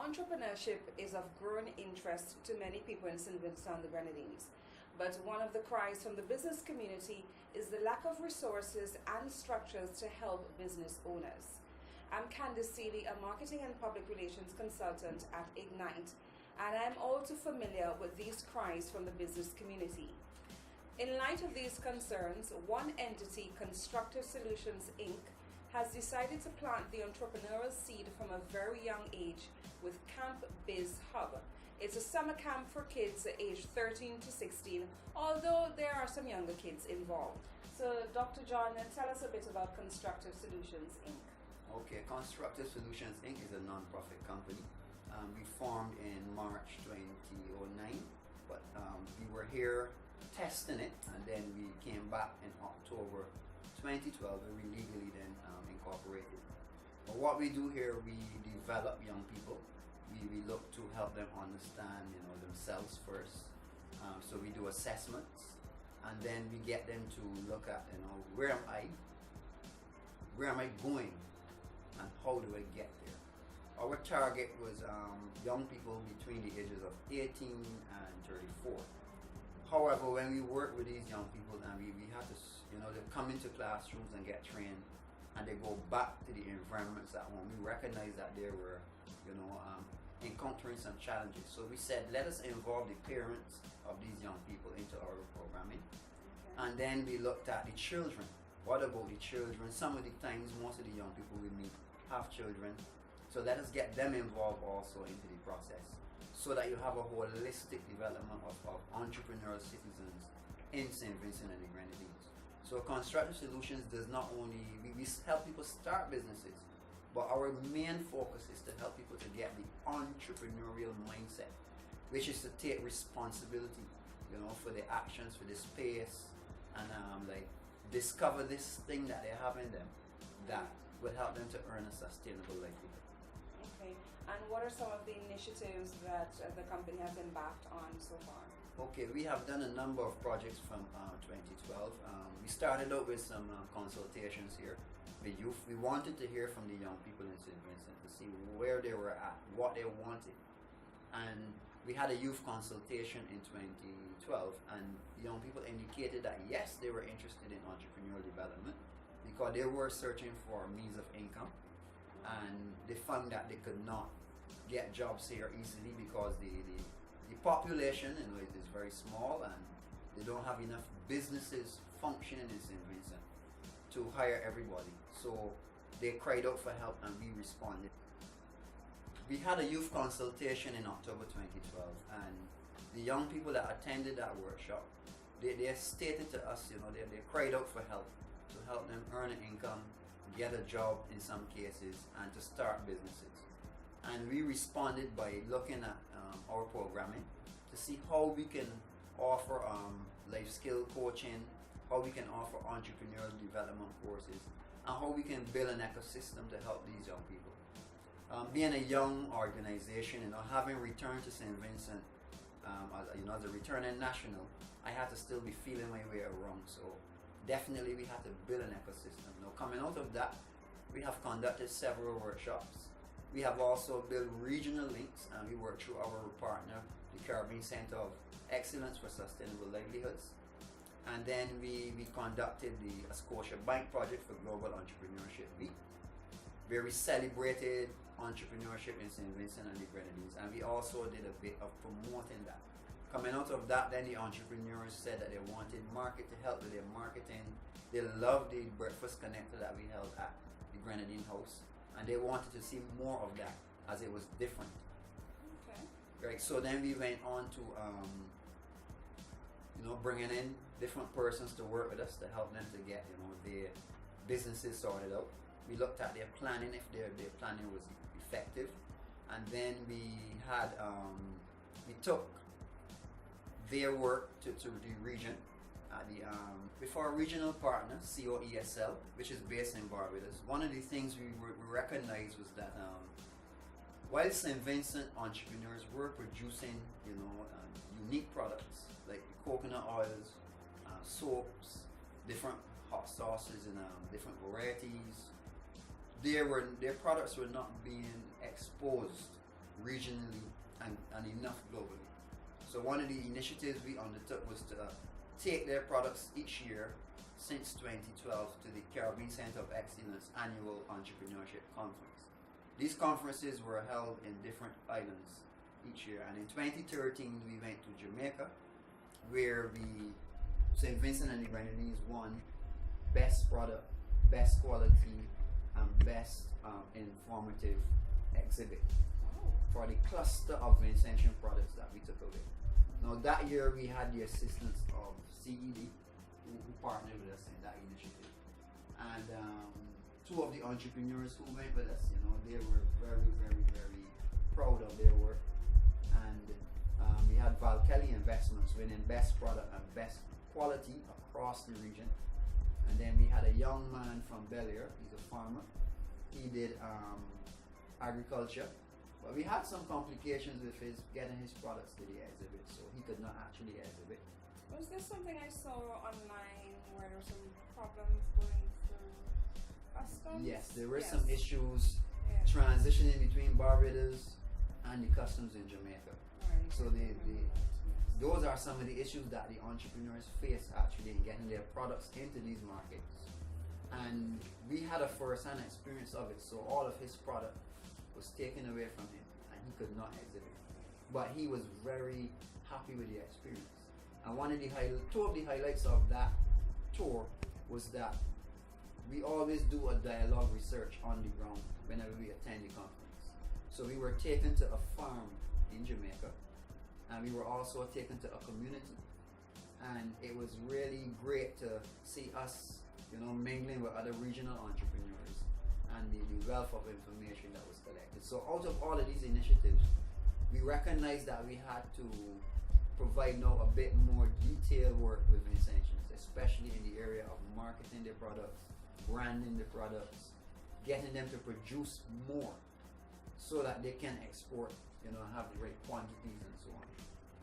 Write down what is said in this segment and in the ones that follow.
Entrepreneurship is of growing interest to many people in St. Vincent and the Grenadines, but one of the cries from the business community is the lack of resources and structures to help business owners. I'm Candice Seeley, a marketing and public relations consultant at Ignite, and I'm all too familiar with these cries from the business community. In light of these concerns, one entity, Constructive Solutions Inc., has decided to plant the entrepreneurial seed from a very young age with Camp Biz Hub. It's a summer camp for kids aged 13 to 16, although there are some younger kids involved. So, Dr. John, tell us a bit about Constructive Solutions Inc. Okay, Constructive Solutions Inc. is a non-profit company. We formed in March 2009, but we were here testing it, and then we came back in October 2012, and we legally then incorporated. But what we do here, we develop young people. We look to help them understand, themselves first. So we do assessments, and then we get them to look at, where am I going, and how do I get there? Our target was young people between the ages of 18 and 34. However, when we work with these young people, and we have to, they come into classrooms and get trained, and they go back to the environments at home, we recognize that they were, encountering some challenges. So we said, let us involve the parents of these young people into our programming. Okay. And then we looked at the children. What about the children? Some of the times, most of the young people we meet have children. So let us get them involved also into the process, so that you have a holistic development of entrepreneurial citizens in St. Vincent and the Grenadines. So Constructive Solutions does not only, we help people start businesses, but our main focus is to help people to get the entrepreneurial mindset, which is to take responsibility, for the actions, for the space, and discover this thing that they have in them that will help them to earn a sustainable livelihood. Okay, and what are some of the initiatives that the company has embarked on so far? Okay, we have done a number of projects from 2012. We started out with some consultations here with youth. We wanted to hear from the young people in St. Vincent to see where they were at, what they wanted. And we had a youth consultation in 2012, and the young people indicated that yes, they were interested in entrepreneurial development because they were searching for means of income, and they found that they could not get jobs here easily because the population is very small, and they don't have enough businesses functioning in St. Vincent to hire everybody. So they cried out for help, and we responded. We had a youth consultation in October 2012, and the young people that attended that workshop, they stated to us, they cried out for help, to help them earn an income, get a job in some cases, and to start businesses. And we responded by looking at our programming to see how we can offer life skill coaching, how we can offer entrepreneurial development courses, and how we can build an ecosystem to help these young people. Being a young organization, having returned to St. Vincent as a returning national, I had to still be feeling my way around. So definitely we had to build an ecosystem. Now, coming out of that, we have conducted several workshops. We have also built regional links, and we work through our partner, the Caribbean Center of Excellence for Sustainable Livelihoods. And then we conducted the Scotia Bank Project for Global Entrepreneurship Week, where we celebrated entrepreneurship in St. Vincent and the Grenadines, and we also did a bit of promoting that. Coming out of that, then the entrepreneurs said that they wanted market to help with their marketing. They loved the breakfast connector that we held at the Grenadine House, and they wanted to see more of that as it was different. Okay. Right. So then we went on to bringing in different persons to work with us to help them to get their businesses sorted out. We looked at their planning, if their planning was effective, and then we had we took their work to the region with our regional partner, COESL, which is based in Barbados. One of the things we recognized was that while St. Vincent entrepreneurs were producing unique products like coconut oils, soaps, different hot sauces in different varieties, their products were not being exposed regionally, and enough globally. So one of the initiatives we undertook was to take their products each year since 2012 to the Caribbean Center of Excellence annual entrepreneurship conference. These conferences were held in different islands each year, and in 2013 we went to Jamaica, where St. Vincent and the Grenadines won Best Product, Best Quality, and Best Informative Exhibit for the cluster of Vincentian products that we took away. Now that year we had the assistance of CED, who partnered with us in that initiative, and two of the entrepreneurs who went with us, they were very, very, very proud of their work. And we had Val Kelly Investments winning Best Product and Best Quality across the region. And then we had a young man from Bel Air, he's a farmer. He did agriculture, but we had some complications with getting his products to the exhibit, so he could not actually exhibit. Was this something I saw online where there were some problems going through customs? Yes, there were some issues Yeah. transitioning between Barbados and the customs in Jamaica. Right. So those are some of the issues that the entrepreneurs face actually in getting their products into these markets. And we had a first-hand experience of it, so all of his product was taken away from him and he could not exhibit. But he was very happy with the experience. And two of the highlights of that tour was that we always do a dialogue research on the ground whenever we attend the conference. So we were taken to a farm in Jamaica, and we were also taken to a community. And it was really great to see us, mingling with other regional entrepreneurs and the wealth of information that was collected. So out of all of these initiatives, we recognized that we had to provide now a bit more detailed work with Vincentians, especially in the area of marketing their products, branding the products, getting them to produce more so that they can export, have the right quantities and so on.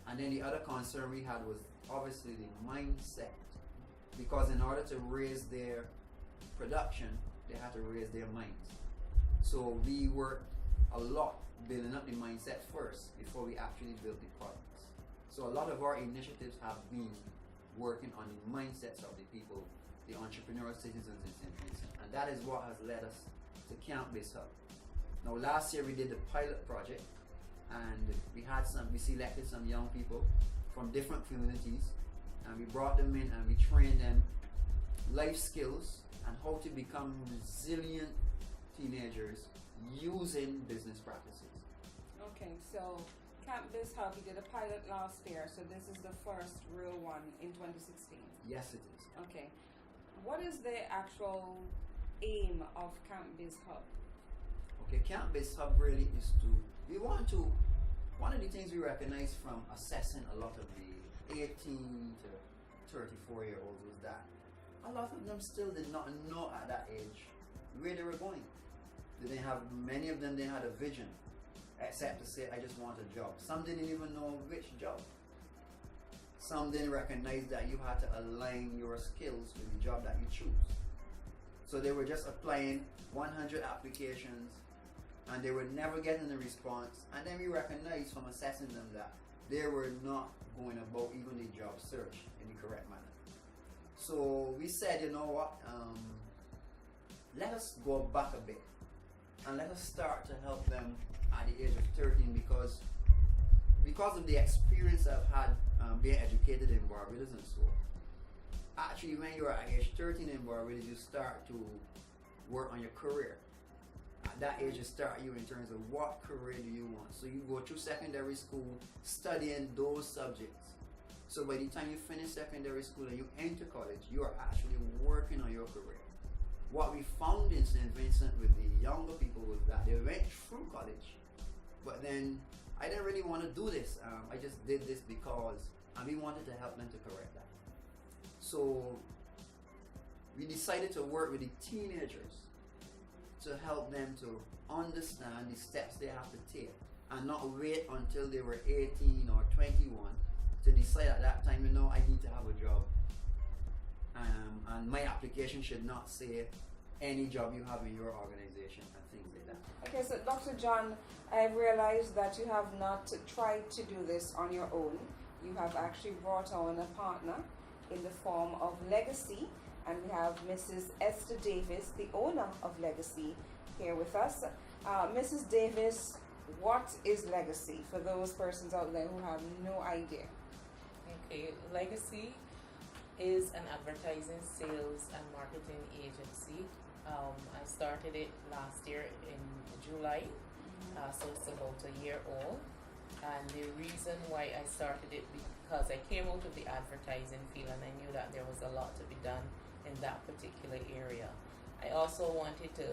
And then the other concern we had was obviously the mindset, because in order to raise their production, they had to raise their minds. So we worked a lot building up the mindset first before we actually built the products. So a lot of our initiatives have been working on the mindsets of the people, the entrepreneurial citizens in St. Vincent, and that is what has led us to Countenance Hub. Now last year we did the pilot project, and we selected some young people from different communities, and we brought them in and we trained them life skills and how to become resilient teenagers using business practices. Okay, so Countenance Hub, you did a pilot last year, so this is the first real one in 2016. Yes, it is. Okay, what is the actual aim of Countenance Hub? Okay, Countenance Hub really is one of the things we recognize from assessing a lot of the 18 to 34-year-olds was that a lot of them still did not know at that age where they were going. Many of them didn't have a vision, except to say, I just want a job. Some didn't even know which job. Some didn't recognize that you had to align your skills with the job that you choose. So they were just applying 100 applications, and they were never getting a response. And then we recognized from assessing them that they were not going about even the job search in the correct manner. So we said, you know what, let us go back a bit and let us start to help them at the age of 13, because of the experience I've had being educated in Barbados and so on. Actually, when you're at age 13 in Barbados, you start to work on your career. At that age, you start in terms of what career do you want. So you go through secondary school studying those subjects. So by the time you finish secondary school and you enter college, you are actually working on your career. What we found in St. Vincent with the younger people was that they went through college, but then I didn't really want to do this. I just did this because, and we wanted to help them to correct that. So we decided to work with the teenagers to help them to understand the steps they have to take and not wait until they were 18 or 21 to decide at that time, I need to have a job. And my application should not say any job you have in your organization and things like that. Okay, so Dr. John, I realized that you have not tried to do this on your own. You have actually brought on a partner in the form of Legacee, and we have Mrs. Esther Davis, the owner of Legacee, here with us. Mrs. Davis, what is Legacee for those persons out there who have no idea? Okay, Legacee is an advertising, sales, and marketing agency. I started it last year in July, so it's about a year old. And the reason why I started it because I came out of the advertising field and I knew that there was a lot to be done in that particular area. I also wanted to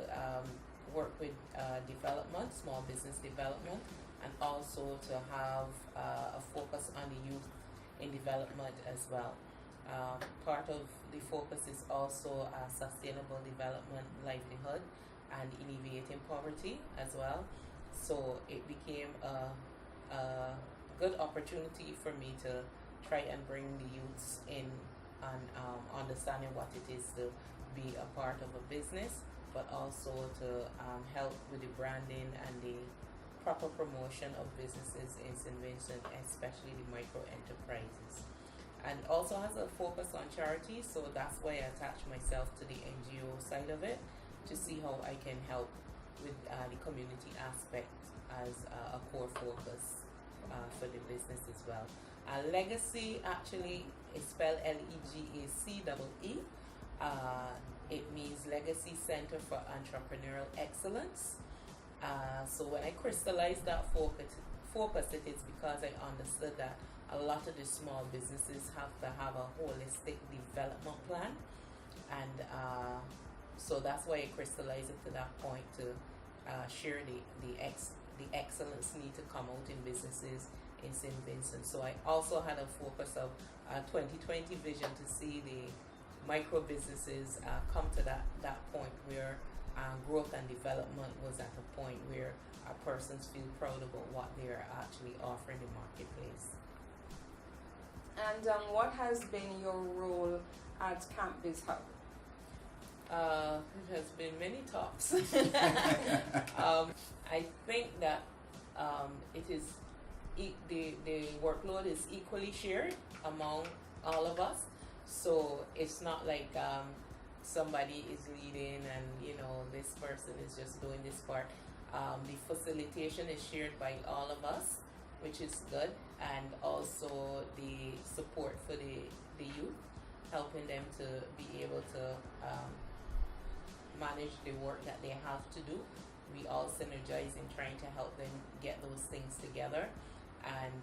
work with development, small business development, and also to have a focus on the youth in development as well. Part of the focus is also sustainable development, livelihood, and alleviating poverty as well. So it became a good opportunity for me to try and bring the youths in and understanding what it is to be a part of a business, but also to help with the branding and the proper promotion of businesses in St. Vincent, especially the micro enterprises. And also has a focus on charity, so that's why I attach myself to the NGO side of it to see how I can help with the community aspect as a core focus for the business as well. Legacee actually is spelled Legacee. It means Legacee Center for Entrepreneurial Excellence. So when I crystallized that focus, it is because I understood that a lot of the small businesses have to have a holistic development plan, and so that's why I crystallized it to that point to share the excellence need to come out in businesses in St. Vincent. So I also had a focus of 2020 vision to see the micro businesses come to that point where growth and development was at a point where persons feel proud about what they're actually offering the marketplace. And what has been your role at Camp Biz Hub? It has been many talks. I think that it is the workload is equally shared among all of us. So it's not like somebody is leading and this person is just doing this part. The facilitation is shared by all of us, which is good, and also the support for the youth, helping them to be able to manage the work that they have to do. We all synergize in trying to help them get those things together. And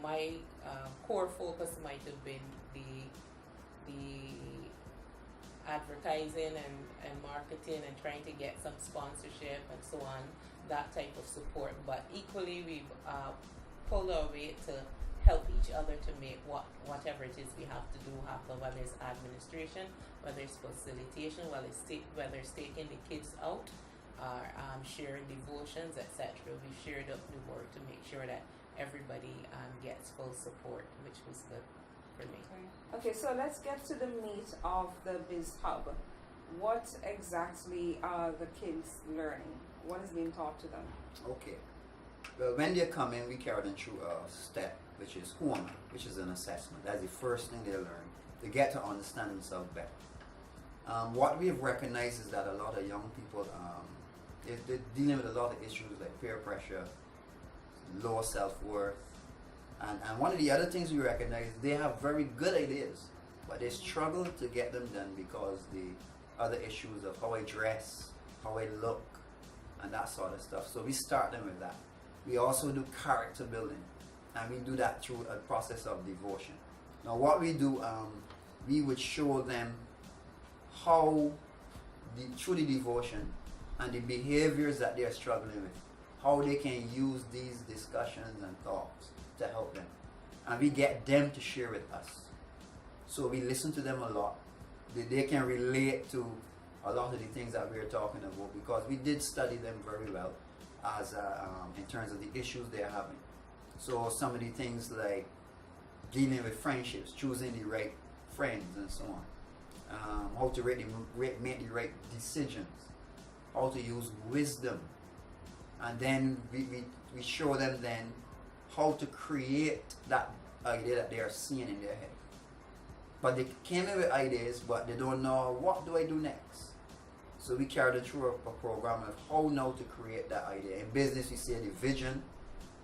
my core focus might have been the advertising and marketing and trying to get some sponsorship and so on, that type of support. But equally, we've pulled our weight to help each other to make whatever it is we have to do happen, whether it's administration, whether it's facilitation, whether it's taking the kids out, or sharing devotions, etc. We shared up the work to make sure that everybody gets full support, which was good for me. Okay, so let's get to the meat of the Biz Hub. What exactly are the kids learning? What is being taught to them? Okay. Well, when they come in, we carry them through a step, which is who am I, which is an assessment. That's the first thing they learn. They get to understand themselves better. What we have recognized is that a lot of young people, they're dealing with a lot of issues like peer pressure, low self-worth, and one of the other things we recognize, they have very good ideas, but they struggle to get them done because the other issues of how I dress, how I look, and that sort of stuff. So we start them with that. We also do character building, and we do that through a process of devotion. Now what we do, we would show them how through the devotion and the behaviors that they are struggling with, how they can use these discussions and thoughts to help them. And we get them to share with us. So we listen to them a lot. They can relate to a lot of the things that we're talking about because we did study them very well as in terms of the issues they're having. So some of the things like dealing with friendships, choosing the right friends and so on. how to make the right decisions, how to use wisdom, and then we show them then how to create that idea that they are seeing in their head. But they came in with ideas, but they don't know what do I do next. So we carry them through a program of how now to create that idea. In business, we say the vision,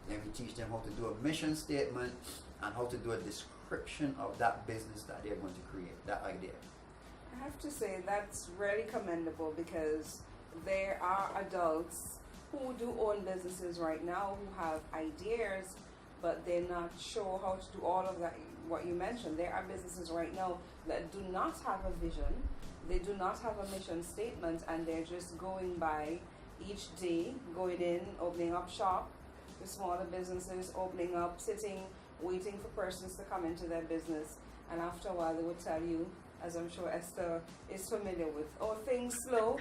then we teach them how to do a mission statement and how to do a description of that business that they're going to create, that idea. I have to say that's really commendable, because there are adults who do own businesses right now who have ideas, but they're not sure how to do all of that, what you mentioned. There are businesses right now that do not have a vision, they do not have a mission statement, and they're just going by each day, going in, opening up shop, the smaller businesses, opening up, sitting, waiting for persons to come into their business, and after a while they would tell you, as I'm sure Esther is familiar with, things slow,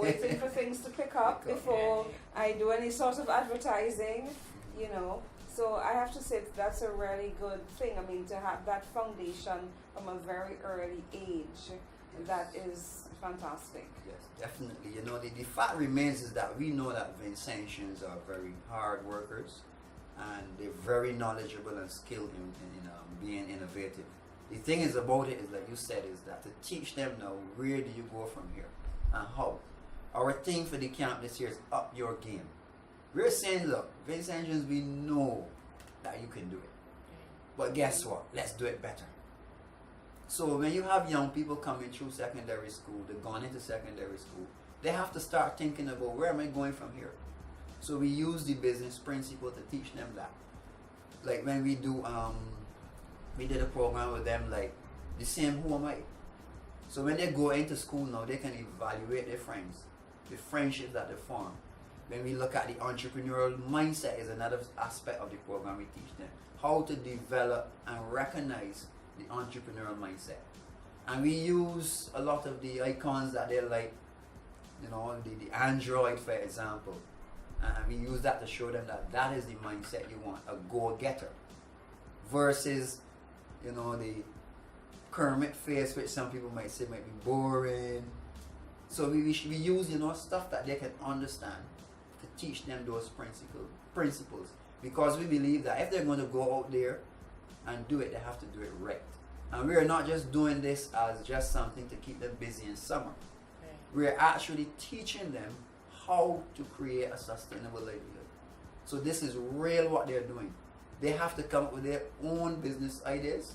waiting for things to pick up before I do any sort of advertising, you know. So I have to say that's a really good thing. I mean, to have that foundation from a very early age, that is fantastic. Yes, definitely. You know, the fact remains is that we know that Vincentians are very hard workers, and they're very knowledgeable and skilled in being innovative. The thing is about it is, like you said, is that to teach them now, where do you go from here and how. Our thing for the camp this year is up your game. We're saying, look, Vincentians, we know that you can do it, but guess what? Let's do it better. So when you have young people coming through secondary school, they've gone into secondary school, they have to start thinking about, where am I going from here? So we use the business principle to teach them that. Like when we do, we did a program with them, like the same who am I? So when they go into school now, they can evaluate their friends, the friendships that they form. When we look at the entrepreneurial mindset, is another aspect of the program we teach them. How to develop and recognize the entrepreneurial mindset. And we use a lot of the icons that they like, you know, the Android, for example. And we use that to show them that that is the mindset you want, a go-getter. Versus, you know, the Kermit face, which some people might say might be boring. So we use, you know, stuff that they can understand to teach them those principles. Because we believe that if they're going to go out there and do it, they have to do it right. And we are not just doing this as just something to keep them busy in summer. We're actually teaching them how to create a sustainable livelihood. So this is real what they're doing. They have to come up with their own business ideas.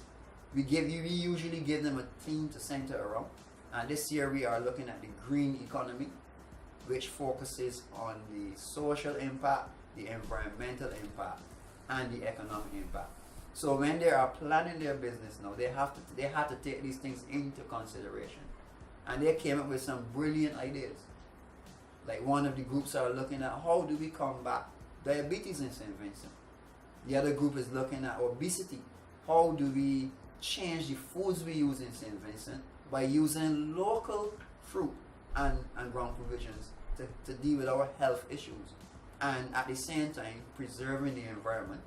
We usually give them a theme to center around. And this year we are looking at the green economy, which focuses on the social impact, the environmental impact, and the economic impact. So when they are planning their business now, they have to take these things into consideration. And they came up with some brilliant ideas. Like one of the groups are looking at how do we combat diabetes in St. Vincent. The other group is looking at obesity. How do we change the foods we use in St. Vincent by using local fruit and ground provisions to deal with our health issues, and at the same time preserving the environment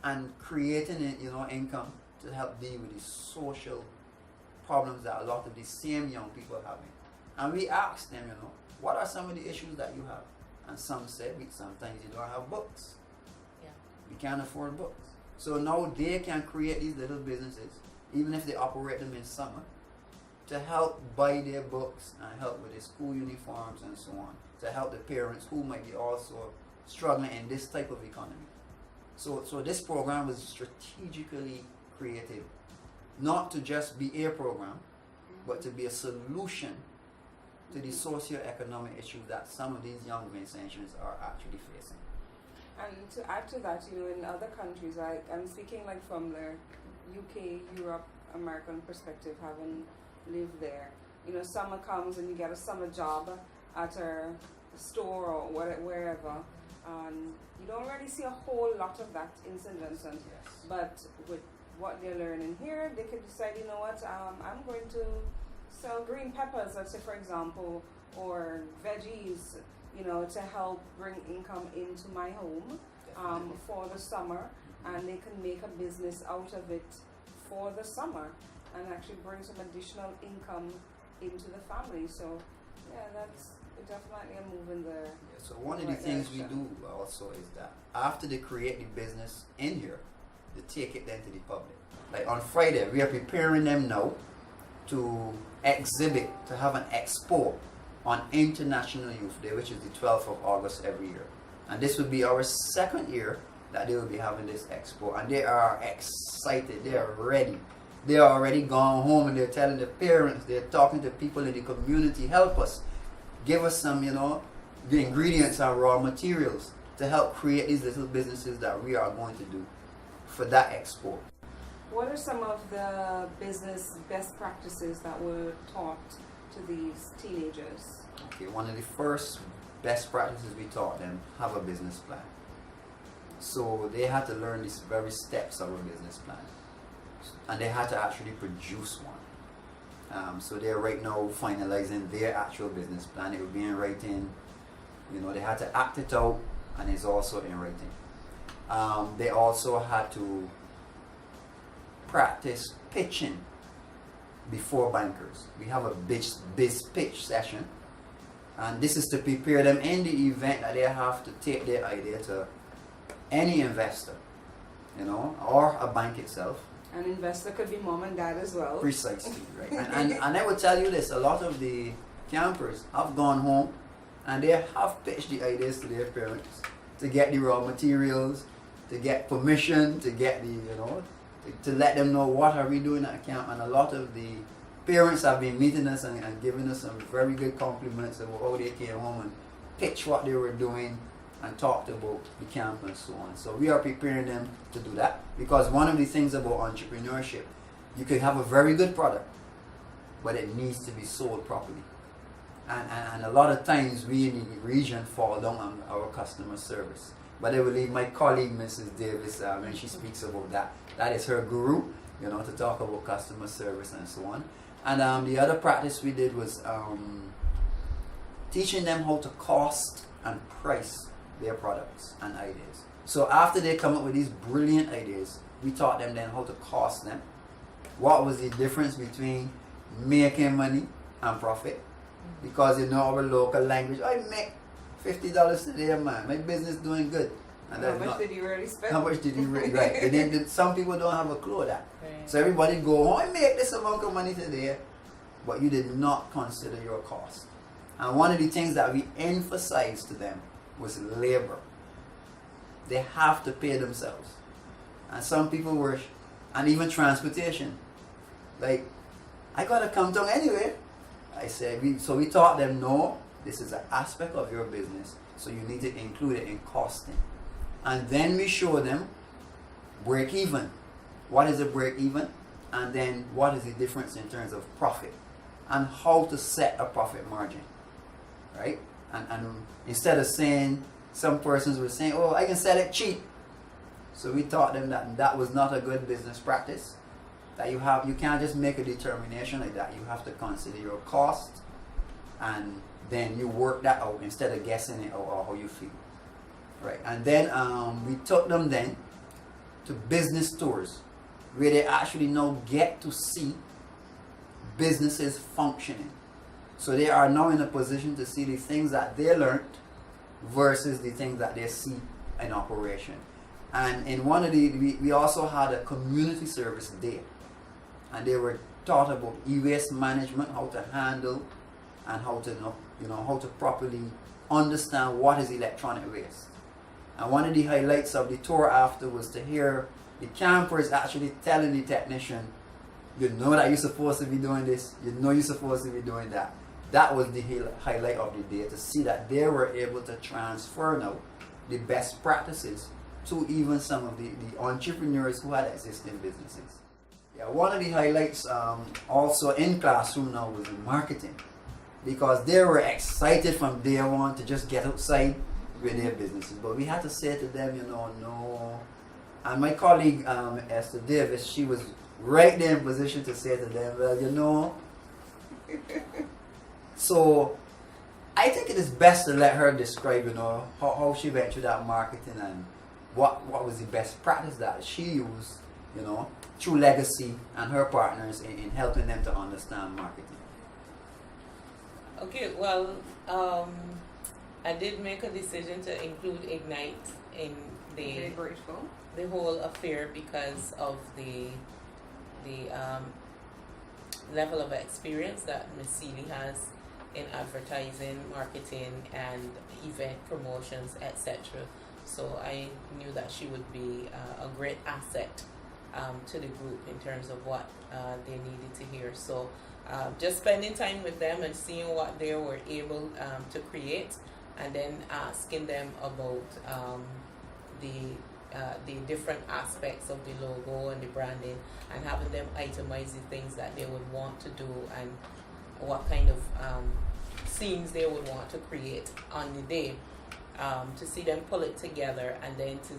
and creating, you know, income to help deal with the social problems that a lot of the same young people are having. And we asked them, you know, what are some of the issues that you have? And some said, sometimes you don't have books. Yeah. We can't afford books. So now they can create these little businesses, even if they operate them in summer, to help buy their books and help with their school uniforms and so on, to help the parents who might be also struggling in this type of economy. So this program was strategically created, not to just be a program, but to be a solution to the socio-economic issues that some of these young Vincentians are actually facing. And to add to that, you know, in other countries, I'm speaking like from the UK, Europe, American perspective, having lived there. You know, summer comes and you get a summer job at a store or wherever, and you don't really see a whole lot of that in St. Vincent. Yes. But with what they're learning here, they could decide, you know what, I'm going to sell green peppers, let's say, for example, or veggies, you know, to help bring income into my home for the summer, and they can make a business out of it for the summer. and actually bring some additional income into the family. So yeah, that's definitely a move in there. Yeah, so one of the things we do also is that after they create the business in here, they take it then to the public. Like on Friday, we are preparing them now to exhibit, to have an expo on International Youth Day, which is the 12th of August every year. And this will be our second year that they will be having this expo. And they are excited, they are ready. They are already gone home and they're telling the parents, they're talking to people in the community, help us. Give us some, the ingredients and raw materials to help create these little businesses that we are going to do for that expo. What are some of the business best practices that were taught to these teenagers? Okay, one of the first best practices we taught them, have a business plan. So they had to learn these very steps of a business plan. And they had to actually produce one. So they're right now finalizing their actual business plan. It will be in writing. They had to act it out, and it's also in writing. They also had to practice pitching before bankers. We have a biz pitch session, and this is to prepare them in the event that they have to take their idea to any investor, or a bank itself. An investor could be mom and dad as well. Precisely, right. and I will tell you this, a lot of the campers have gone home and they have pitched the ideas to their parents to get the raw materials, to get permission, to get the, to let them know what are we doing at camp. And a lot of the parents have been meeting us and giving us some very good compliments about how they came home and pitched what they were doing and talked about the camp and so on. So we are preparing them to do that, because one of the things about entrepreneurship, you can have a very good product, but it needs to be sold properly. And a lot of times we in the region fall down on our customer service. But I will leave my colleague Mrs. Davis when she speaks about that. That is her guru, to talk about customer service and so on. And the other practice we did was teaching them how to cost and price their products and ideas. So after they come up with these brilliant ideas, we taught them then how to cost them. What was the difference between making money and profit? Because our local language, I make $50 today, man. My business doing good. And how much did you really spend? How much did you really, right? And then some people don't have a clue of that. Right. So everybody go, I make this amount of money today, but you did not consider your cost. And one of the things that we emphasized to them was labor. They have to pay themselves. And some people were, and even transportation. Like, I gotta come down anyway. I said, so we taught them, no, this is an aspect of your business, so you need to include it in costing. And then we show them break even. What is a break even? And then what is the difference in terms of profit? And how to set a profit margin. Right? And instead of saying, some persons were saying, oh, I can sell it cheap. So we taught them that was not a good business practice. That you can't just make a determination like that. You have to consider your cost, and then you work that out instead of guessing it or how you feel. Right? And then we took them then to business tours, where they actually now get to see businesses functioning. So they are now in a position to see the things that they learned versus the things that they see in operation. And in one of we also had a community service day. And they were taught about e-waste management, how to handle and how to how to properly understand what is electronic waste. And one of the highlights of the tour after was to hear the campers actually telling the technician, you know that you're supposed to be doing this, you know you're supposed to be doing that. That was the highlight of the day, to see that they were able to transfer now the best practices to even some of the entrepreneurs who had existing businesses. Yeah, one of the highlights also in classroom now was the marketing, because they were excited from day one to just get outside with their businesses. But we had to say to them, no. And my colleague Esther Davis, she was right there in position to say to them, well, So I think it is best to let her describe, how she went through that marketing and what was the best practice that she used through Legacee and her partners in helping them to understand marketing? Okay, well, I did make a decision to include Ignite in Very grateful. the whole affair because of the level of experience that Ms. Seeley has in advertising, marketing, and event promotions, etc. So I knew that she would be a great asset to the group in terms of what they needed to hear. So just spending time with them and seeing what they were able to create, and then asking them about the different aspects of the logo and the branding, and having them itemize the things that they would want to do and what kind of scenes they would want to create on the day, to see them pull it together, and then to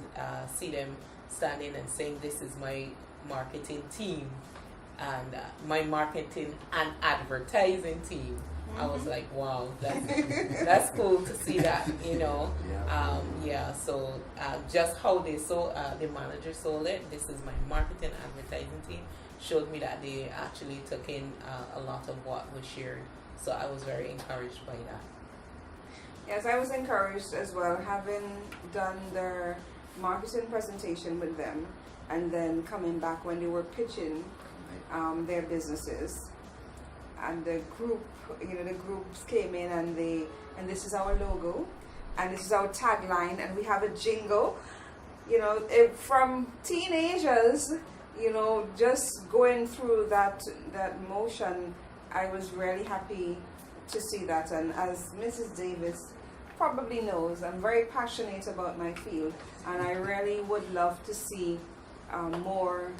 see them standing and saying, this is my marketing team and my marketing and advertising team. I was like, wow, that's cool to see that, so just how they saw, the manager sold it, this is my marketing advertising team, showed me that they actually took in a lot of what was shared. So I was very encouraged by that. Yes, I was encouraged as well, having done their marketing presentation with them, and then coming back when they were pitching their businesses, and the groups came in, and this is our logo, and this is our tagline, and we have a jingle, from teenagers, just going through that motion. I was really happy to see that, and as Mrs. Davis probably knows, I'm very passionate about my field, and I really would love to see more,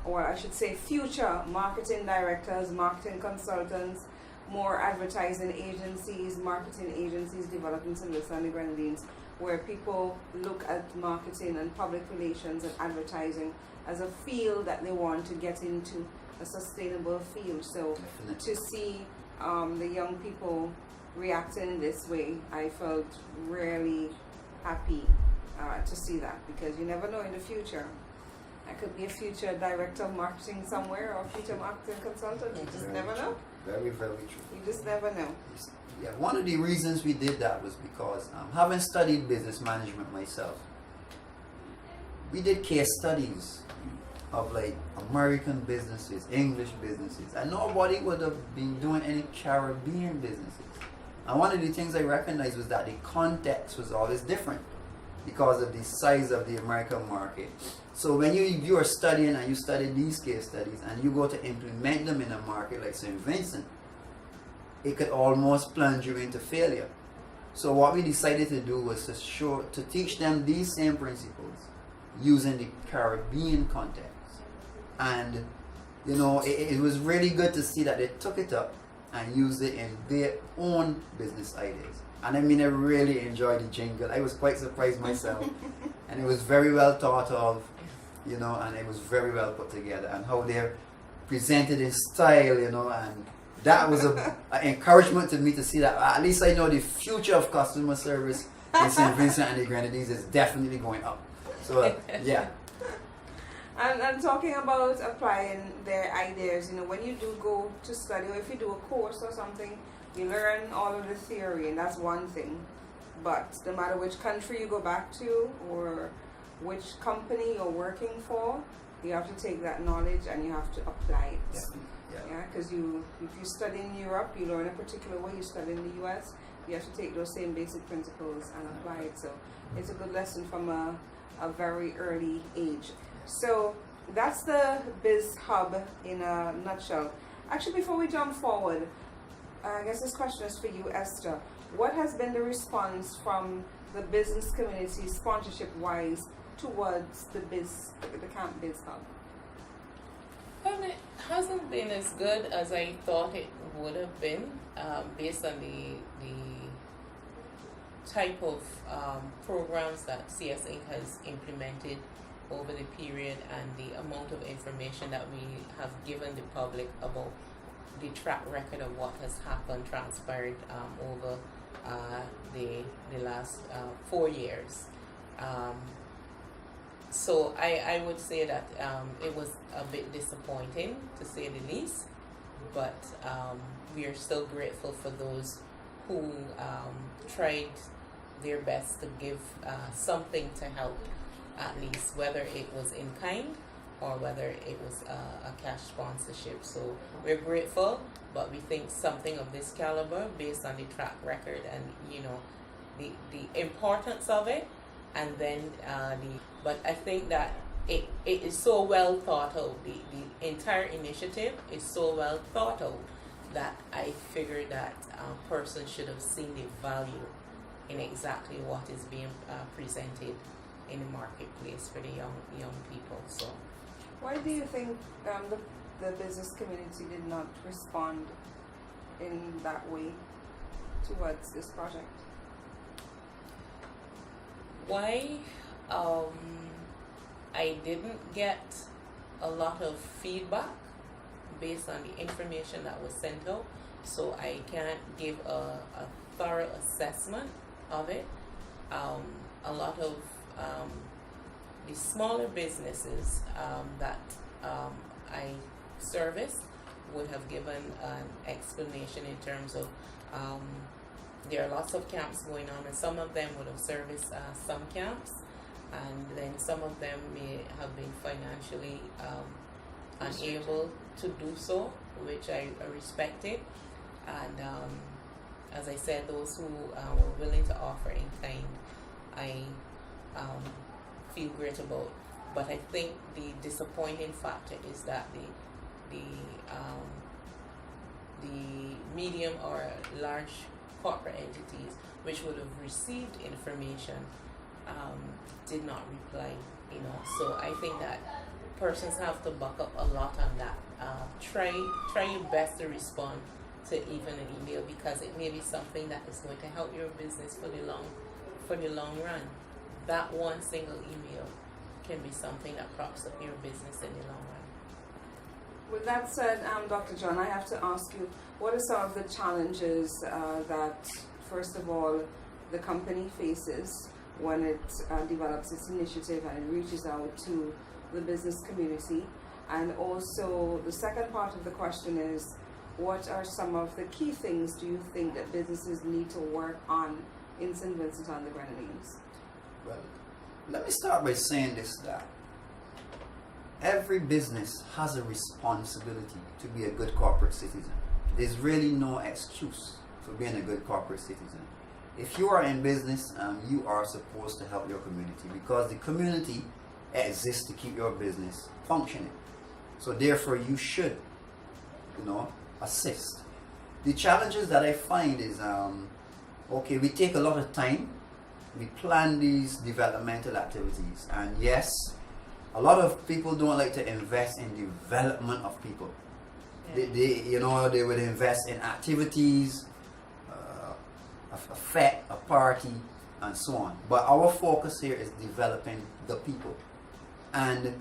or I should say future marketing directors, marketing consultants, more advertising agencies, marketing agencies, developing St. and the Grenadines, where people look at marketing and public relations and advertising as a field that they want to get into, a sustainable field. So to see the young people reacting in this way, I felt really happy to see that, because you never know in the future. I could be a future director of marketing somewhere, or a future marketing consultant. You just never know. Very, very true. You just never know. Yeah, one of the reasons we did that was because having studied business management myself, we did case studies of like American businesses, English businesses, and nobody would have been doing any Caribbean businesses. And one of the things I recognized was that the context was always different because of the size of the American market. So when you are studying and you study these case studies and you go to implement them in a market like St. Vincent, it could almost plunge you into failure. So what we decided to do was to teach them these same principles using the Caribbean context. And it was really good to see that they took it up and used it in their own business ideas. And I mean, I really enjoyed the jingle. I was quite surprised myself. And it was very well thought of, and it was very well put together. And how they're presented in style, and that was an encouragement to me to see that at least I know the future of customer service in St. Vincent and the Grenadines is definitely going up. So, yeah. And talking about applying their ideas, when you do go to study, or if you do a course or something, you learn all of the theory, and that's one thing. But no matter which country you go back to, or which company you're working for, you have to take that knowledge and you have to apply it. Yeah, because if you study in Europe, you learn a particular way. You study in the US, you have to take those same basic principles and apply it. So it's a good lesson from a very early age. So that's the Biz Hub in a nutshell. Actually, before we jump forward, I guess this question is for you, Esther. What has been the response from the business community, sponsorship-wise, towards the Camp Biz Hub? Well, it hasn't been as good as I thought it would have been, based on the type of programs that CS Inc. has implemented over the period, and the amount of information that we have given the public about the track record of what has happened, transpired over the last 4 years. So I would say that it was a bit disappointing, to say the least, but we are still grateful for those who tried their best to give something to help, at least, whether it was in kind or whether it was a cash sponsorship. So we're grateful, but we think something of this caliber, based on the track record and the importance of it, and then but I think that it is so well thought out. The entire initiative is so well thought out that I figured that a person should have seen the value in exactly what is being presented in the marketplace for the young people. So, why do you think the business community did not respond in that way towards this project? Why? I didn't get a lot of feedback based on the information that was sent out, so I can't give a thorough assessment of it. A lot of the smaller businesses that I service would have given an explanation in terms of there are lots of camps going on, and some of them would have serviced some camps, and then some of them may have been financially unable to do so, which I respected. And as I said, those who were willing to offer in kind, I feel great about. But I think the disappointing factor is that the medium or large corporate entities which would have received information did not reply. So I think that persons have to buck up a lot on that. Try your best to respond to even an email, because it may be something that is going to help your business for the long run. That one single email can be something that props up your business in the long run. With that said, Dr. John, I have to ask you, what are some of the challenges that, first of all, the company faces when it develops its initiative and it reaches out to the business community? And also, the second part of the question is, what are some of the key things do you think that businesses need to work on in St. Vincent and the Grenadines? Well, let me start by saying this, that every business has a responsibility to be a good corporate citizen. There's really no excuse for being a good corporate citizen. If you are in business, you are supposed to help your community, because the community exists to keep your business functioning. So therefore you should, assist. The challenges that I find is, we take a lot of time. We plan these developmental activities, and yes, a lot of people don't like to invest in development of people. Yeah. They would invest in activities, a fete, a party, and so on. But our focus here is developing the people. And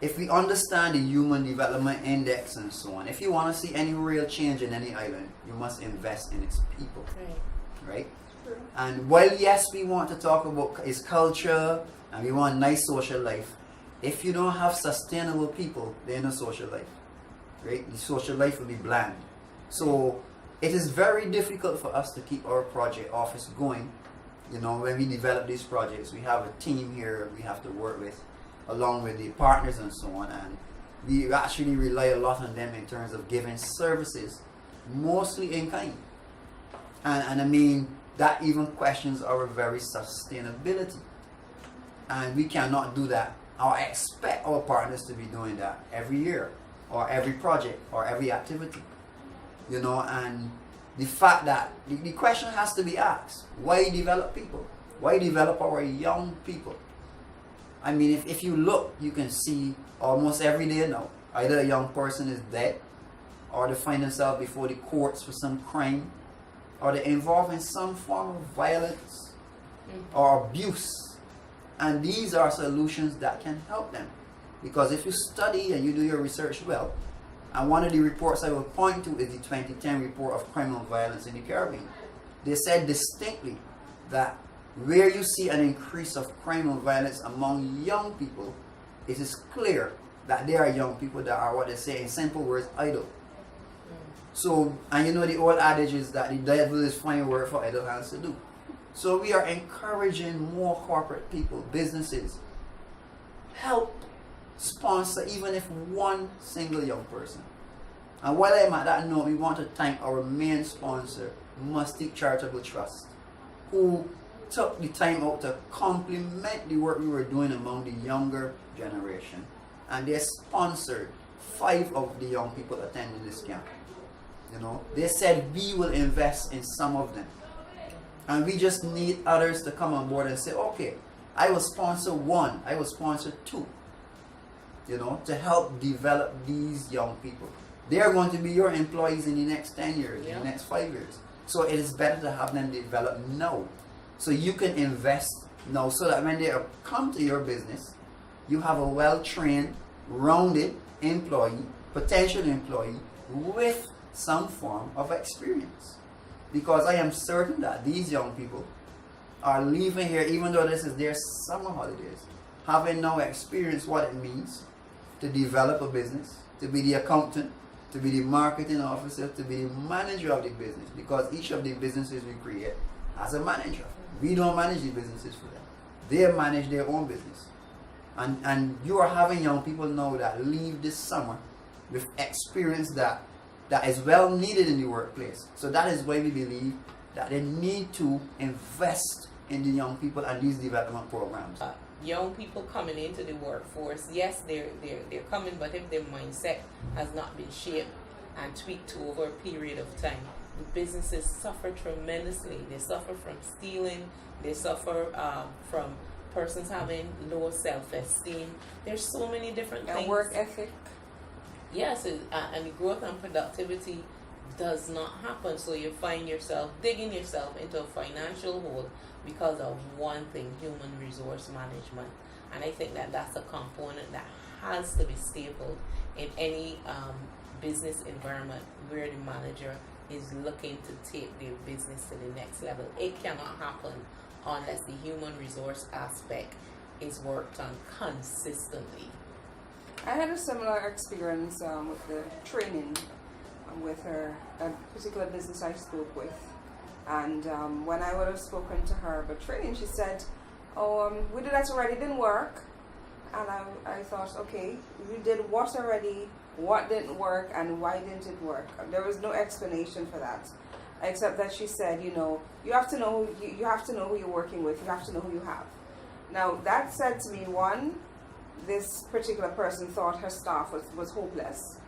if we understand the Human Development Index and so on, if you want to see any real change in any island, you must invest in its people. Right? True. And while yes, we want to talk about its culture and we want nice social life, if you don't have sustainable people, there's no social life. Right? The social life will be bland. So it is very difficult for us to keep our project office going. When we develop these projects, we have a team here we have to work with, along with the partners and so on, and we actually rely a lot on them in terms of giving services, mostly in kind. And I mean, that even questions our very sustainability. And we cannot do that or expect our partners to be doing that every year, or every project, or every activity. And the fact that the question has to be asked, why develop people? Why develop our young people? I mean, if you look, you can see almost every day now, either a young person is dead, or they find themselves before the courts for some crime, or they're involved in some form of violence or abuse. And these are solutions that can help them. Because if you study and you do your research well, and one of the reports I will point to is the 2010 report of criminal violence in the Caribbean. They said distinctly that where you see an increase of crime and violence among young people, it is clear that there are young people that are, what they say in simple words, idle. So, and you know the old adage is that the devil is finding work for idle hands to do. So we are encouraging more corporate people, businesses, help sponsor even if one single young person. And while I'm at that note, we want to thank our main sponsor, Mustic Charitable Trust, who took the time out to complement the work we were doing among the younger generation. And they sponsored 5 of the young people attending this camp. You know, they said we will invest in some of them. And we just need others to come on board and say, okay, I will sponsor 1, I will sponsor 2, you know, to help develop these young people. They are going to be your employees in the next 10 years, in the next 5 years. So it is better to have them develop now. So you can invest now so that when they come to your business, you have a well-trained, rounded employee, potential employee with some form of experience. Because I am certain that these young people are leaving here, even though this is their summer holidays, having now experienced what it means to develop a business, to be the accountant, to be the marketing officer, to be the manager of the business. Because each of the businesses we create has a manager. We don't manage the businesses for them. They manage their own business. And you are having young people now that leave this summer with experience that is well needed in the workplace. So that is why we believe that they need to invest in the young people and these development programs. Young people coming into the workforce, yes, they're coming, but if their mindset has not been shaped and tweaked over a period of time, the businesses suffer tremendously. They suffer from stealing. They suffer from persons having low self-esteem. There's so many different things. And work ethic. Yes, and the growth and productivity does not happen. So you find yourself digging yourself into a financial hole because of one thing, human resource management. And I think that that's a component that has to be stapled in any business environment where the manager is looking to take their business to the next level. It cannot happen unless the human resource aspect is worked on consistently. I had a similar experience with the training with a particular business I spoke with. And when I would have spoken to her about training, she said, oh, we did that already, it didn't work. And I thought, okay, you did what already, what didn't work, and why didn't it work? There was no explanation for that, except that she said, you know, you have to know you have to know who you're working with, you have to know who you have. Now, that said to me, one, this particular person thought her staff was hopeless,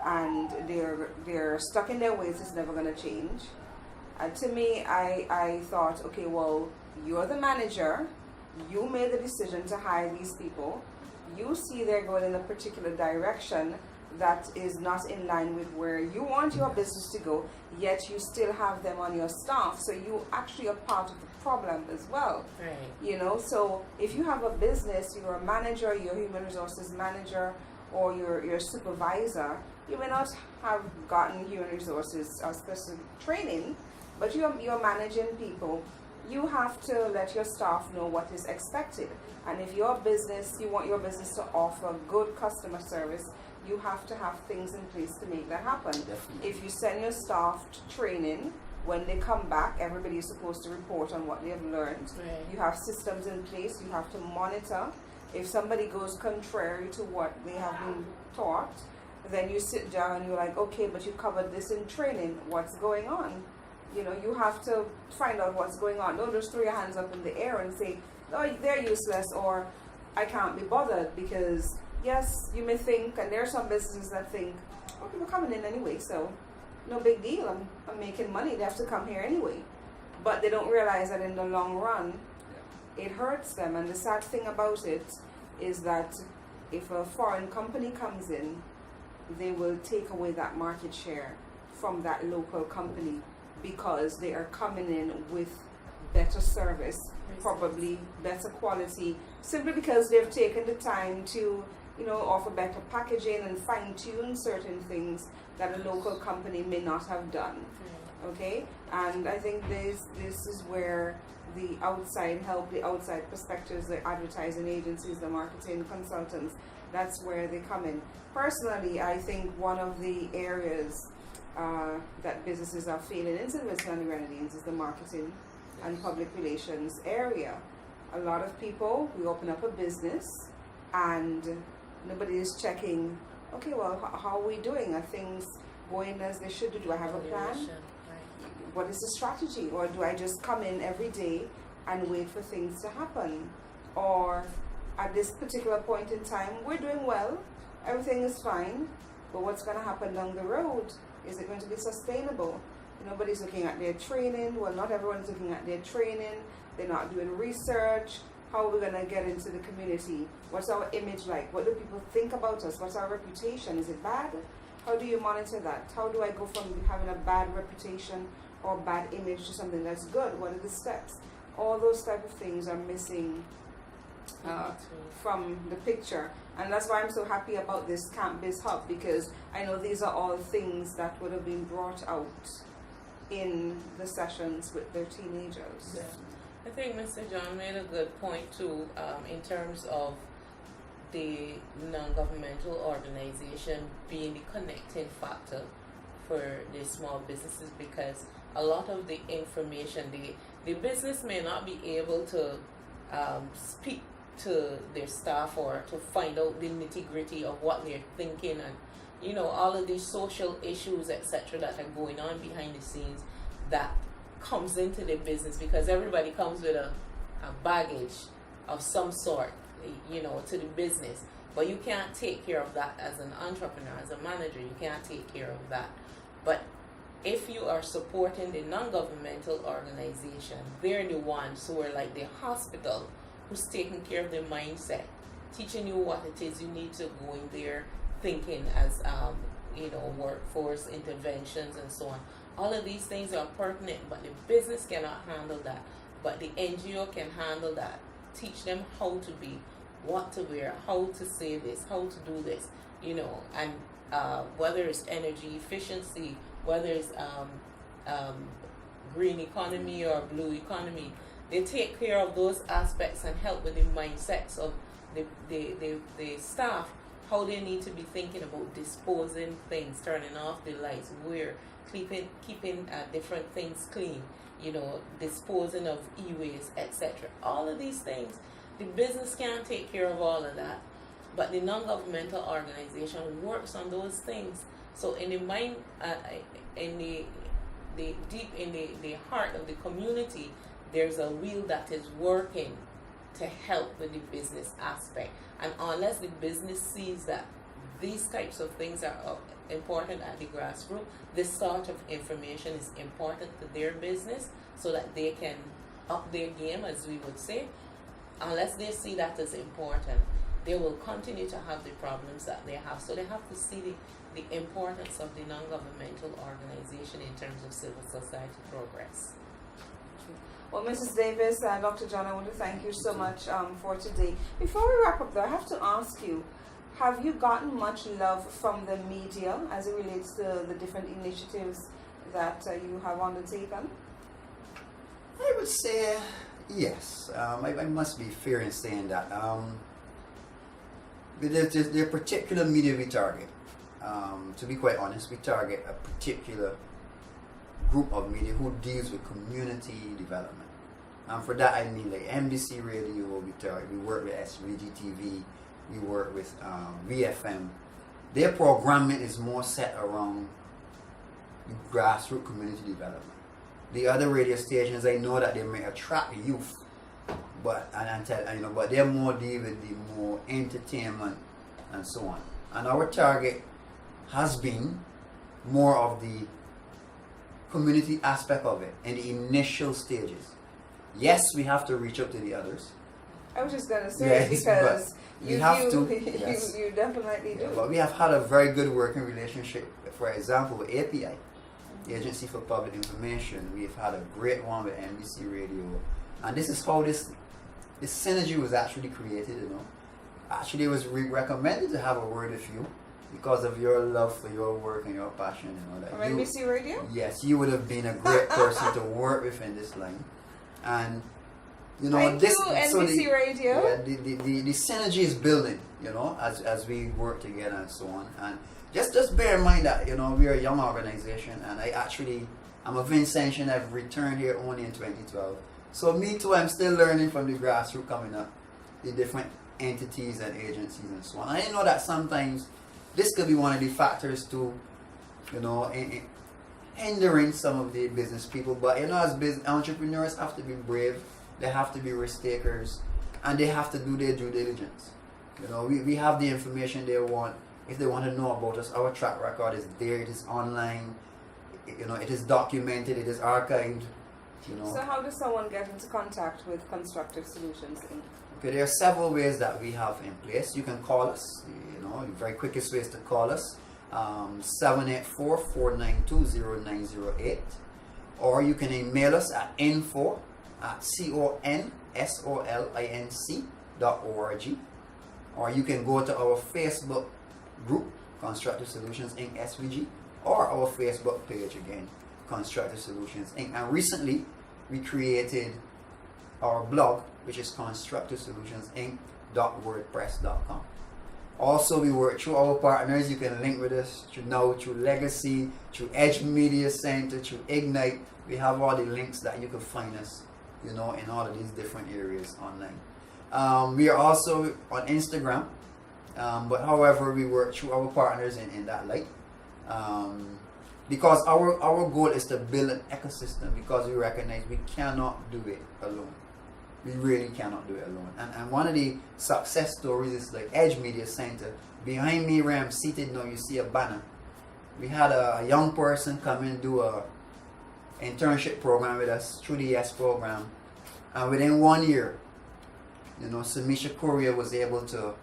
and they're stuck in their ways, it's never going to change. To me, I thought, okay, well, you're the manager, you made the decision to hire these people, you see they're going in a particular direction that is not in line with where you want your business to go, yet you still have them on your staff, so you actually are part of the problem as well. Right. You know, so if you have a business, you're a manager, you're a human resources manager, or you're a supervisor, you may not have gotten human resources or specific training, but you're managing people. You have to let your staff know what is expected. And if your business, you want your business to offer good customer service, you have to have things in place to make that happen. Definitely. If you send your staff to training, when they come back, everybody is supposed to report on what they have learned. Right. You have systems in place, you have to monitor. If somebody goes contrary to what they have been taught, then you sit down and you're like, okay, but you covered this in training, what's going on? You know, you have to find out what's going on. Don't just throw your hands up in the air and say, oh, they're useless, or I can't be bothered, because yes, you may think, and there are some businesses that think, oh, people coming in anyway, so no big deal, I'm making money, they have to come here anyway. But they don't realize that in the long run, it hurts them. And the sad thing about it is that if a foreign company comes in, they will take away that market share from that local company, because they are coming in with better service, probably better quality, simply because they've taken the time to, you know, offer better packaging and fine-tune certain things that a local company may not have done. Okay, and I think this is where the outside help, the outside perspectives, the advertising agencies, the marketing consultants, that's where they come in. Personally, I think one of the areas that businesses are failing in St. Vincent and the Grenadines is the marketing and public relations area. A lot of people, we open up a business and nobody is checking, okay, well, how are we doing? Are things going as they should do? Do I have a plan? What is the strategy? Or do I just come in every day and wait for things to happen? Or at this particular point in time, we're doing well, everything is fine, but what's going to happen down the road? Is it going to be sustainable? Nobody's looking at their training. Well, not everyone's looking at their training. They're not doing research. How are we going to get into the community? What's our image like? What do people think about us? What's our reputation? Is it bad? How do you monitor that? How do I go from having a bad reputation or bad image to something that's good? What are the steps? All those type of things are missing from the picture. And that's why I'm so happy about this Camp Biz Hub, because I know these are all things that would have been brought out in the sessions with their teenagers. Yeah. I think Mr. John made a good point too, in terms of the non-governmental organization being the connecting factor for the small businesses, because a lot of the information, the business may not be able to speak to their staff or to find out the nitty-gritty of what they're thinking, and all of these social issues, etc., that are going on behind the scenes that comes into the business, because everybody comes with a baggage of some sort, to the business. But you can't take care of that as an entrepreneur, as a manager. You can't take care of that. But if you are supporting the non-governmental organization, they're the ones who are like the hospital who's taking care of the mindset, teaching you what it is you need to go in there thinking as, workforce interventions and so on. All of these things are pertinent, but the business cannot handle that. But the NGO can handle that. Teach them how to be, what to wear, how to say this, how to do this, and whether it's energy efficiency, whether it's green economy or blue economy, they take care of those aspects and help with the mindsets of the staff, how they need to be thinking about disposing things, turning off the lights, where keeping different things clean, disposing of e-waste, etc. All of these things, the business can't take care of all of that, but the non-governmental organization works on those things. So in the mind, in the deep in the heart of the community, there's a wheel that is working to help with the business aspect. And unless the business sees that these types of things are important at the grassroots, this sort of information is important to their business so that they can up their game, as we would say. Unless they see that as important, they will continue to have the problems that they have. So they have to see the importance of the non-governmental organization in terms of civil society progress. Well, Mrs. Davis and Dr. John, I want to thank you so much for today. Before we wrap up though, I have to ask you, have you gotten much love from the media as it relates to the different initiatives that you have undertaken? I would say yes. I must be fair in saying that. There's a particular media we target. To be quite honest, we target a particular group of media who deals with community development. And for that I mean like NBC Radio, we work with SVG TV, we work with VFM. Their programming is more set around grassroots community development. The other radio stations, I know that they may attract youth, but they're more deal with the more entertainment and so on. And our target has been more of the community aspect of it in the initial stages. Yes, we have to reach out to the others. I was just going to say, because you definitely do. Yeah, but we have had a very good working relationship, for example, with API, the Agency for Public Information. We've had a great one with NBC Radio. And this is how this synergy was actually created, Actually, it was recommended to have a word with you because of your love for your work and your passion, that From NBC Radio? yes, you would have been a great person to work with in this line. And Thank this you, so NBC Radio. the synergy is building, as we work together and so on. And just bear in mind that we are a young organization, and I'm a Vincentian. I've returned here only in 2012. So me too, I'm still learning from the grassroots coming up, the different entities and agencies and so on. I know that sometimes this could be one of the factors to, hindering some of the business people. But as business entrepreneurs have to be brave, they have to be risk takers, and they have to do their due diligence. We have the information they want. If they want to know about us, our track record is there. It is online. It is documented. It is archived. So how does someone get into contact with Constructive Solutions Inc? Okay, there are several ways that we have in place. You can call us. The very quickest way is to call us, 784-492-0908, or you can email us at info@consolinc.org, or you can go to our Facebook group, Constructive Solutions Inc. SVG, or our Facebook page again, Constructive Solutions Inc. And recently we created our blog, which is constructivesolutionsInc.wordpress.com. Also, we work through our partners. You can link with us through Legacee, through Edge Media Center, through Ignite. We have all the links that you can find us, in all of these different areas online. We are also on Instagram, but however, we work through our partners in that light. Because our goal is to build an ecosystem, because we recognize we cannot do it alone. We really cannot do it alone. And one of the success stories is like Edge Media Center. Behind me where I'm seated now, you see a banner. We had a young person come and do a internship program with us through the YES program. And within 1 year, Samisha Korea was able to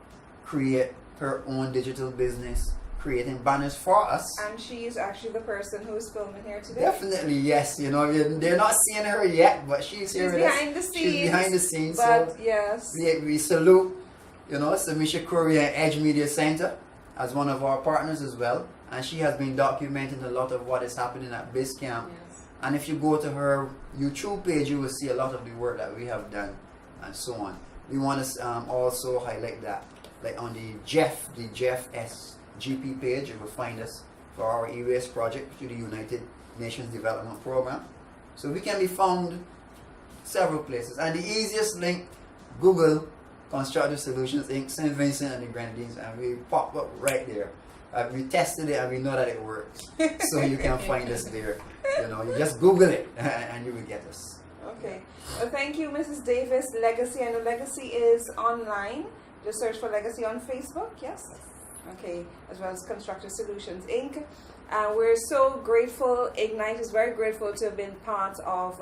create her own digital business, creating banners for us. And she is actually the person who is filming here today. Definitely, yes. They're not seeing her yet, but she's here with us. She's behind the scenes. But so yes, we salute, Samisha Korea and Edge Media Center as one of our partners as well. And she has been documenting a lot of what is happening at BizCamp. yes. And if you go to her YouTube page, you will see a lot of the work that we have done and so on. We want to also highlight that, like on the Jeff SGP page, you will find us for our e-waste project through the United Nations Development Program. So we can be found several places. And the easiest link, Google Constructive Solutions Inc., St. Vincent and the Grenadines, and we pop up right there. We tested it and we know that it works. So you can find us there. You just Google it and you will get us. Okay. Well, thank you, Mrs. Davis. Legacee. I know Legacee is online. Just search for Legacee on Facebook. Yes. Okay. As well as Constructive Solutions Inc. We're so grateful. Ignite is very grateful to have been part of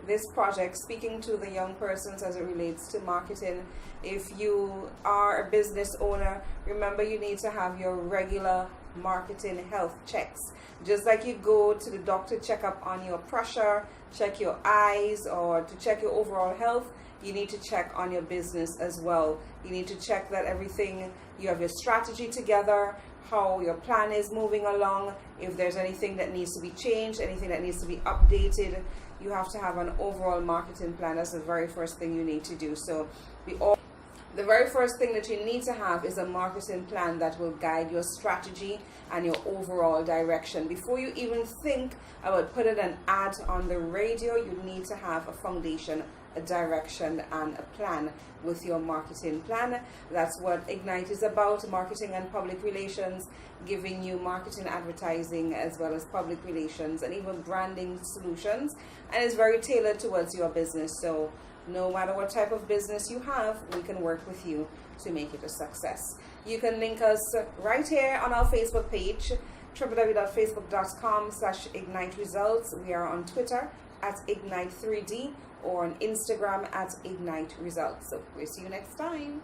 this project, speaking to the young persons as it relates to marketing. If you are a business owner, remember you need to have your regular marketing health checks. Just like you go to the doctor checkup on your pressure, check your eyes, or to check your overall health, you need to check on your business as well. You need to check that everything, you have your strategy together, how your plan is moving along, if there's anything that needs to be changed, anything that needs to be updated. You have to have an overall marketing plan. That's the very first thing you need to do. So the very first thing that you need to have is a marketing plan that will guide your strategy and your overall direction. Before you even think about putting an ad on the radio, you need to have a foundation, a direction, and a plan with your marketing plan. That's what Ignite is about, marketing and public relations, giving you marketing, advertising, as well as public relations and even branding solutions. And it's very tailored towards your business. So no matter what type of business you have, we can work with you to make it a success. You can link us right here on our Facebook page, www.facebook.com/Ignite Results. We are on Twitter at Ignite3D or on Instagram at Ignite Results. So we'll see you next time.